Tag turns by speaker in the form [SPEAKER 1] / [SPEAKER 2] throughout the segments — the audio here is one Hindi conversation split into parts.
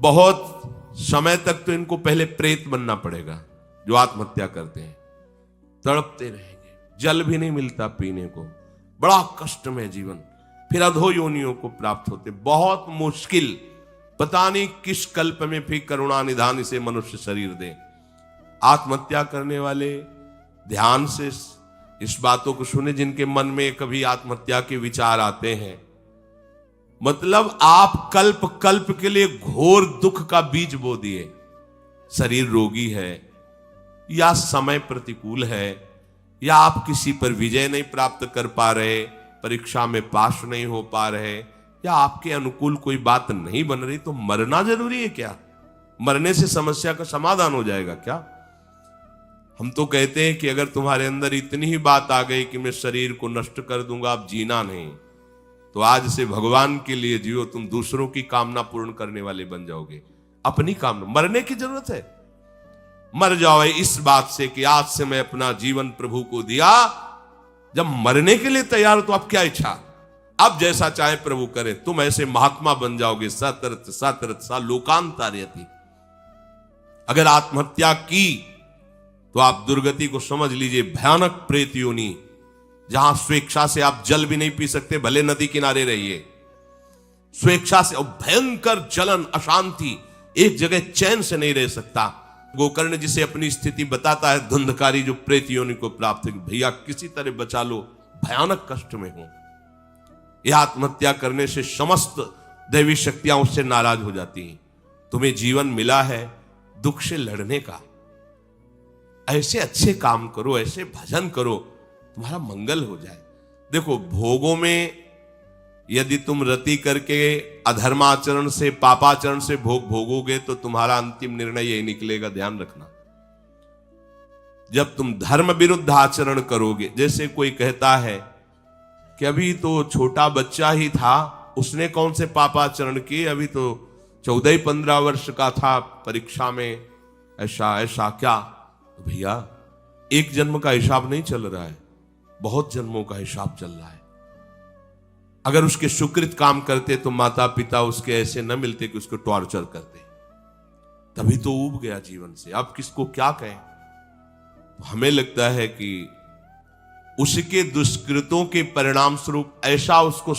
[SPEAKER 1] बहुत समय तक तो इनको पहले प्रेत बनना पड़ेगा। जो आत्महत्या करते हैं तड़पते रहेंगे, जल भी नहीं मिलता पीने को, बड़ा कष्ट में जीवन, फिर अधो योनियों को प्राप्त होते, बहुत मुश्किल। पता नहीं किस कल्प में फिर करुणा निधान इसे मनुष्य शरीर दे। आत्महत्या करने वाले ध्यान से इस बातों को सुने, जिनके मन में कभी आत्महत्या के विचार आते हैं, मतलब आप कल्प कल्प के लिए घोर दुख का बीज बो दिए। शरीर रोगी है, या समय प्रतिकूल है, या आप किसी पर विजय नहीं प्राप्त कर पा रहे, परीक्षा में पास नहीं हो पा रहे, या आपके अनुकूल कोई बात नहीं बन रही, तो मरना जरूरी है क्या? मरने से समस्या का समाधान हो जाएगा क्या? हम तो कहते हैं कि अगर तुम्हारे अंदर इतनी ही बात आ गई कि मैं शरीर को नष्ट कर दूंगा, अब जीना नहीं, तो आज से भगवान के लिए जियो, तुम दूसरों की कामना पूर्ण करने वाले बन जाओगे। अपनी कामना, मरने की जरूरत है, मर जाओ इस बात से कि आज से मैं अपना जीवन प्रभु को दिया। जब मरने के लिए तैयार हो तो अब क्या इच्छा, अब जैसा चाहे प्रभु करे, तुम ऐसे महात्मा बन जाओगे। सतरत सतरत सा लोकांतार्यति। अगर आत्महत्या की तो आप दुर्गति को समझ लीजिए, भयानक प्रेत योनि, जहां स्वेच्छा से आप जल भी नहीं पी सकते, भले नदी किनारे रहिए, स्वेच्छा से, और भयंकर जलन, अशांति, एक जगह चैन से नहीं रह सकता। गोकर्ण जिसे अपनी स्थिति बताता है, धुंधकारी जो प्रेत योनि को प्राप्त है, भैया किसी तरह बचा लो, भयानक कष्ट में हो। यह आत्महत्या करने से समस्त दैवी शक्तियां उससे नाराज हो जाती हैं। तुम्हें जीवन मिला है दुख से लड़ने का, ऐसे अच्छे काम करो, ऐसे भजन करो, तुम्हारा मंगल हो जाए। देखो, भोगों में यदि तुम रति करके अधर्माचरण से, पापाचरण से भोग भोगोगे तो तुम्हारा अंतिम निर्णय यही निकलेगा, ध्यान रखना। जब तुम धर्म विरुद्ध आचरण करोगे, जैसे कोई कहता है कि अभी तो छोटा बच्चा ही था, उसने कौन से पापाचरण किए, अभी तो 14-15 वर्ष का था, परीक्षा में ऐसा ऐसा क्या। तो भैया, एक जन्म का हिसाब नहीं चल रहा है, बहुत जन्मों का हिसाब चल रहा है। अगर उसके सुकृत काम करते तो माता पिता उसके ऐसे न मिलते कि उसको टॉर्चर करते, तभी तो ऊब गया जीवन से। अब किसको क्या कहें। तो हमें लगता है कि उसके दुष्कृतों के परिणाम स्वरूप ऐसा उसको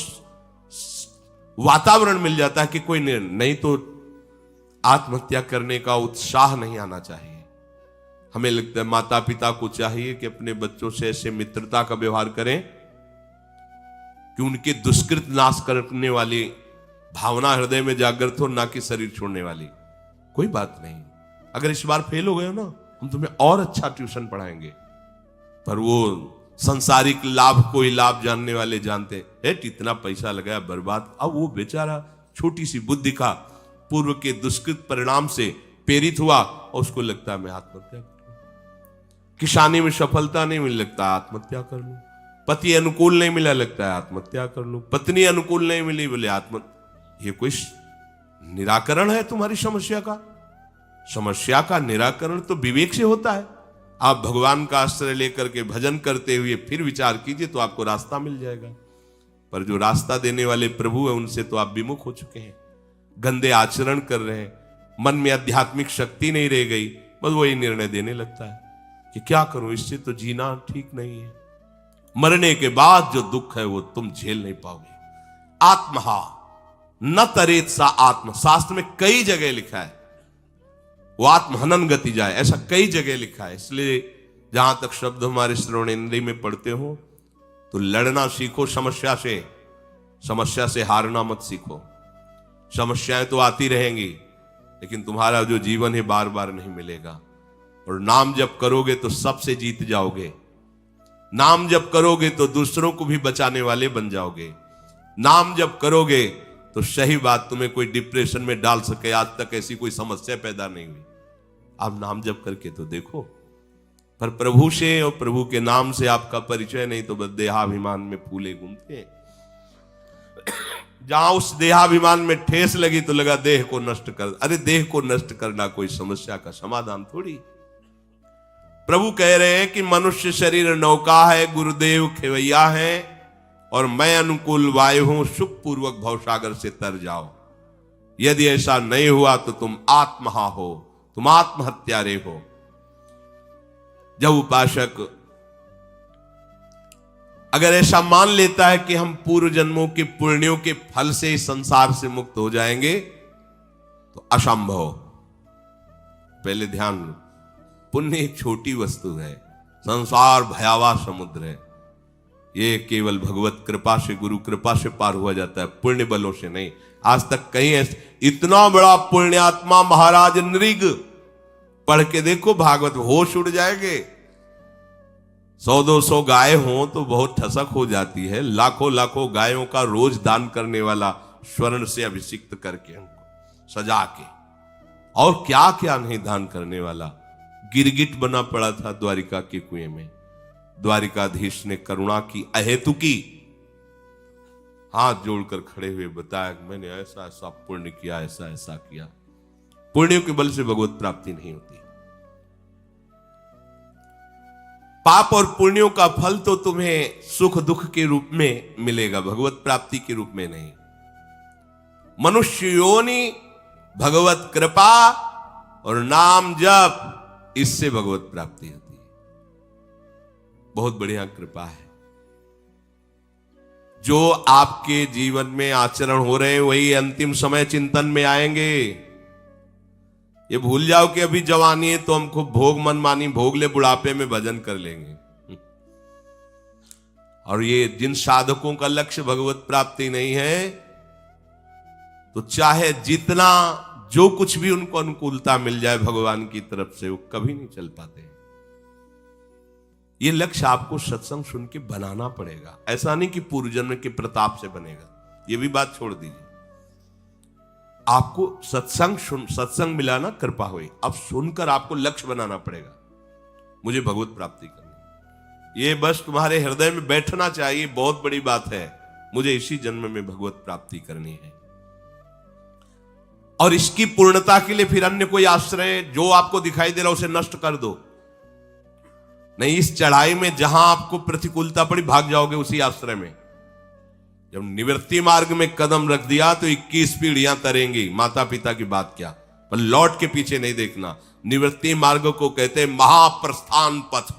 [SPEAKER 1] वातावरण मिल जाता है कि कोई नहीं, तो आत्महत्या करने का उत्साह नहीं आना चाहिए। हमें लगता है माता पिता को चाहिए कि अपने बच्चों से ऐसे मित्रता का व्यवहार करें कि उनके दुष्कृत नाश करने वाली भावना हृदय में जागृत हो, ना कि शरीर छोड़ने वाली। कोई बात नहीं, अगर इस बार फेल हो गए हो ना, हम तुम्हें और अच्छा ट्यूशन पढ़ाएंगे। पर वो संसारिक लाभ को ही लाभ जानने वाले जानते हैं, इतना पैसा लगाया बर्बाद। अब वो बेचारा छोटी सी बुद्धि का पूर्व के दुष्कृत परिणाम से प्रेरित हुआ और उसको लगता है मैं आत्महत्या करूं। किसानी में सफलता नहीं मिल, लगता है आत्महत्या कर लूं। पति अनुकूल नहीं मिला, लगता है आत्महत्या कर लूं। पत्नी अनुकूल नहीं मिली, बोले ये कोई निराकरण है तुम्हारी समस्या का? समस्या का निराकरण तो विवेक से होता है। आप भगवान का आश्रय लेकर के भजन करते हुए फिर विचार कीजिए तो आपको रास्ता मिल जाएगा। पर जो रास्ता देने वाले प्रभु है, उनसे तो आप विमुख हो चुके हैं, गंदे आचरण कर रहे हैं, मन में आध्यात्मिक शक्ति नहीं रह गई, बस वही निर्णय देने लगता है कि क्या करूं, इससे तो जीना ठीक नहीं है। मरने के बाद जो दुख है वो तुम झेल नहीं पाओगे। आत्महा न तरेत सा आत्म, शास्त्र में कई जगह लिखा है, वो आत्महनन गति जाए, ऐसा कई जगह लिखा है। इसलिए जहां तक शब्द हमारे श्रवण इंद्रिय में पढ़ते हो तो लड़ना सीखो समस्या से हारना मत सीखो। समस्याएं तो आती रहेंगी, लेकिन तुम्हारा जो जीवन है बार बार नहीं मिलेगा। और नाम जप करोगे तो सबसे जीत जाओगे। नाम जप करोगे तो दूसरों को भी बचाने वाले बन जाओगे। नाम जप करोगे तो सही बात, तुम्हें कोई डिप्रेशन में डाल सके, आज तक ऐसी कोई समस्या पैदा नहीं हुई। आप नाम जप करके तो देखो। पर प्रभु से और प्रभु के नाम से आपका परिचय नहीं तो बस देहाभिमान में फूले घूमते हैं। जहां उस देहाभिमान में ठेस लगी तो लगा देह को नष्ट कर। अरे देह को नष्ट करना कोई समस्या का समाधान थोड़ी। प्रभु कह रहे हैं कि मनुष्य शरीर नौका है, गुरुदेव खेवैया है, और मैं अनुकूल वायु हूं, सुख पूर्वक भवसागर से तर जाओ। यदि ऐसा नहीं हुआ तो तुम आत्महा हो, तुम आत्महत्यारे हो। जब उपासक अगर ऐसा मान लेता है कि हम पूर्व जन्मों के पुण्यों के फल से इस संसार से मुक्त हो जाएंगे, तो असंभव। पहले ध्यान लो, पुण्य एक छोटी वस्तु है, संसार भयावह समुद्र है। ये केवल भगवत कृपा से, गुरु कृपा से पार हुआ जाता है, पुण्य बलों से नहीं। आज तक कहीं ऐसे इतना बड़ा पुण्यात्मा महाराज नृग, पढ़ के देखो भागवत, होश उड़ जाएंगे। 100-200 गाय हो तो बहुत ठसक हो जाती है, लाखों लाखों गायों का रोज दान करने वाला, स्वर्ण से अभिषिक्त करके हमको सजा के, और क्या क्या नहीं दान करने वाला। गिरगिट बना पड़ा था द्वारिका के कुएं में। द्वारिकाधीश ने करुणा की, अहेतुकी, हाथ जोड़कर खड़े हुए बताया, मैंने ऐसा ऐसा पुण्य किया, ऐसा ऐसा किया। पुण्यों के बल से भगवत प्राप्ति नहीं होती। पाप और पुण्यों का फल तो तुम्हें सुख दुख के रूप में मिलेगा, भगवत प्राप्ति के रूप में नहीं। मनुष्य योनि, भगवत कृपा और नाम जप, इससे भगवत प्राप्ति होती है। बहुत बढ़िया कृपा है। जो आपके जीवन में आचरण हो रहे हैं वही अंतिम समय चिंतन में आएंगे। ये भूल जाओ कि अभी जवानी है तो हम खूब भोग मनमानी भोग ले, बुढ़ापे में भजन कर लेंगे। और ये जिन साधकों का लक्ष्य भगवत प्राप्ति नहीं है, तो चाहे जितना जो कुछ भी उनको अनुकूलता मिल जाए भगवान की तरफ से, वो कभी नहीं चल पाते। ये लक्ष्य आपको सत्संग सुन के बनाना पड़ेगा। ऐसा नहीं कि पूर्व जन्म के प्रताप से बनेगा, ये भी बात छोड़ दीजिए। आपको सत्संग मिला ना, कृपा हुई, अब सुनकर आपको लक्ष्य बनाना पड़ेगा, मुझे भगवत प्राप्ति करनी। ये बस तुम्हारे हृदय में बैठना चाहिए, बहुत बड़ी बात है, मुझे इसी जन्म में भगवत प्राप्ति करनी है। और इसकी पूर्णता के लिए फिर अन्य कोई आश्रय जो आपको दिखाई दे रहा उसे नष्ट कर दो। नहीं, इस चढ़ाई में जहां आपको प्रतिकूलता पड़ी भाग जाओगे उसी आश्रय में। जब निवृत्ति मार्ग में कदम रख दिया तो 21 पीढ़ियां तरेंगी, माता पिता की बात क्या, पर लौट के पीछे नहीं देखना। निवृत्ति मार्ग को कहते हैं महाप्रस्थान पथ।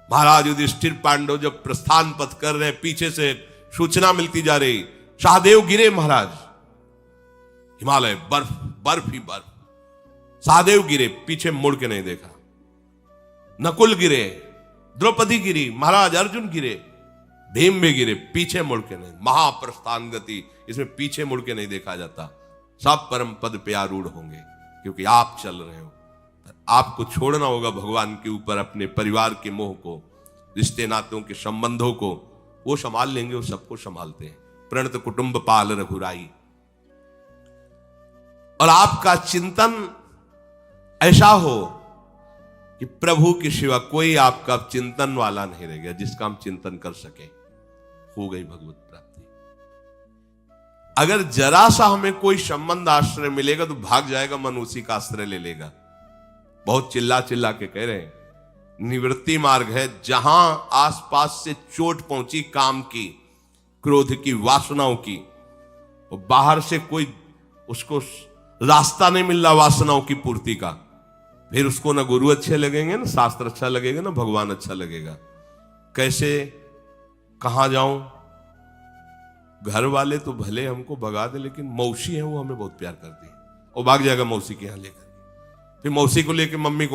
[SPEAKER 1] महाराज युधिष्ठिर पांडव जब प्रस्थान पथ कर रहे हैं, पीछे से सूचना मिलती जा रही, सहदेव गिरे महाराज, हिमालय बर्फ बर्फ ही बर्फ। सहदेव गिरे, पीछे मुड़ के नहीं देखा। नकुल गिरे, द्रौपदी गिरी, महाराज अर्जुन गिरे, भीम भी गिरे, पीछे मुड़ के नहीं। महाप्रस्थान गति, इसमें पीछे मुड़ के नहीं देखा जाता। सब परम पद पे आरूढ़ होंगे, क्योंकि आप चल रहे हो। आपको छोड़ना होगा भगवान के ऊपर अपने परिवार के मोह को, रिश्ते नातों के संबंधों को। वो संभाल लेंगे, वो सबको संभालते हैं। प्रणत कुटुंब पाल रघुराई। और आपका चिंतन ऐसा हो कि प्रभु के सिवा कोई आपका चिंतन वाला नहीं रह गया, जिसका हम चिंतन कर सके। हो गई भगवत प्राप्ति। अगर जरा सा हमें कोई संबंध आश्रय मिलेगा तो भाग जाएगा मन, उसी का आश्रय ले लेगा। बहुत चिल्ला चिल्ला के कह रहे हैं, निवृत्ति मार्ग है, जहां आसपास से चोट पहुंची काम की, क्रोध की, वासनाओं की, और बाहर से कोई उसको रास्ता नहीं मिल रहा वासनाओं की पूर्ति का, फिर उसको ना गुरु अच्छे लगेंगे, ना शास्त्र अच्छा लगेगा, ना भगवान अच्छा लगेगा। कैसे, कहां जाऊं? घर वाले तो भले हमको भगा दे, लेकिन मौसी है वो हमें बहुत प्यार करती है, वो भाग जाएगा मौसी के यहां लेकर। फिर मौसी को लेकर मम्मी को